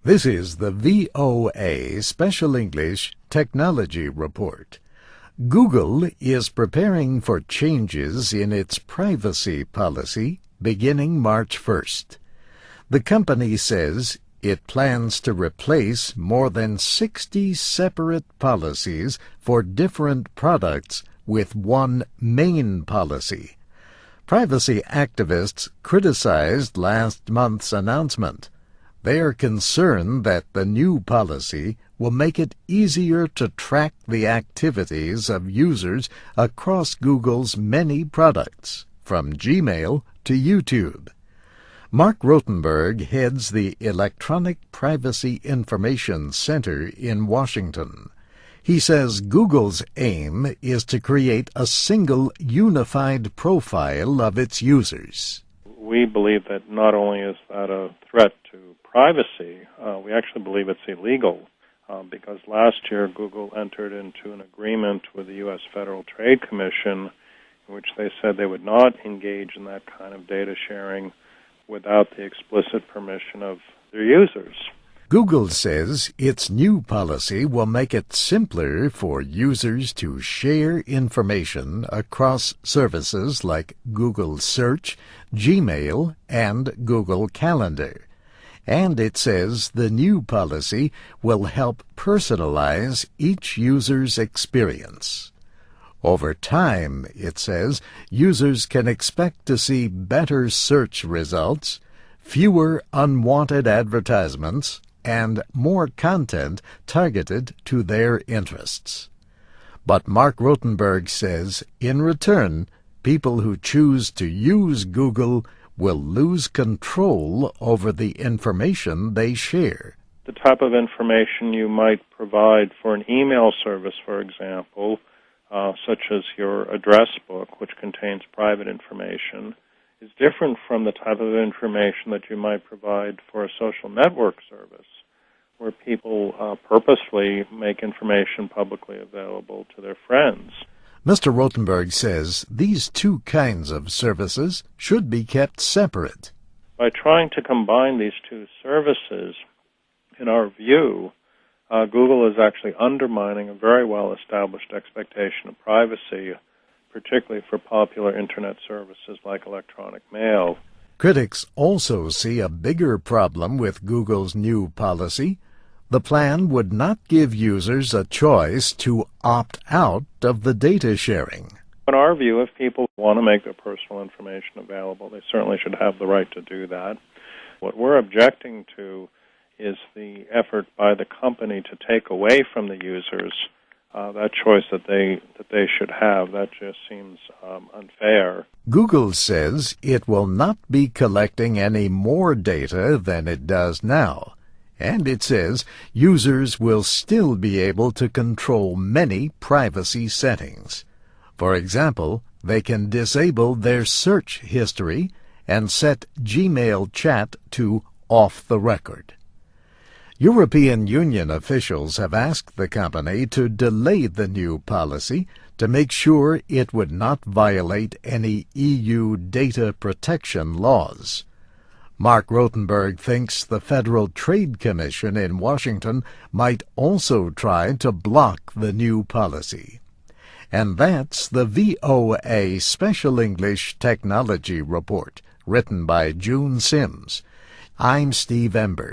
This is the VOA Special English Technology Report. Google is preparing for changes in its privacy policy beginning March 1st. The company says it plans to replace more than 60 separate policies for different products with one main policy. Privacy activists criticized last month's announcement. They are concerned that the new policy will make it easier to track the activities of users across Google's many products, from Gmail to YouTube. Mark Rotenberg heads the Electronic Privacy Information Center in Washington. He says Google's aim is to create a single unified profile of its users. We believe that not only is that a threat to privacy, we actually believe it's illegal because last year Google entered into an agreement with the U.S. Federal Trade Commission in which they said they would not engage in that kind of data sharing without the explicit permission of their users. Google says its new policy will make it simpler for users to share information across services like Google Search, Gmail, and Google Calendar. And it says the new policy will help personalize each user's experience. Over time, it says, users can expect to see better search results, fewer unwanted advertisements, and more content targeted to their interests. But Mark Rotenberg says, in return, people who choose to use Google will lose control over the information they share. The type of information you might provide for an email service, for example, such as your address book, which contains private information, is different from the type of information that you might provide for a social network service, where people purposely make information publicly available to their friends. Mr. Rotenberg says these two kinds of services should be kept separate. By trying to combine these two services, in our view, Google is actually undermining a very well-established expectation of privacy, particularly for popular Internet services like electronic mail. Critics also see a bigger problem with Google's new policy. The plan would not give users a choice to opt out of the data sharing. In our view, if people want to make their personal information available, they certainly should have the right to do that. What we're objecting to is the effort by the company to take away from the users that choice that they should have. That just seems unfair. Google says it will not be collecting any more data than it does now. And it says users will still be able to control many privacy settings. For example, they can disable their search history and set Gmail chat to off the record. European Union officials have asked the company to delay the new policy to make sure it would not violate any EU data protection laws. Mark Rotenberg thinks the Federal Trade Commission in Washington might also try to block the new policy. And that's the VOA Special English Technology Report, written by June Sims. I'm Steve Ember.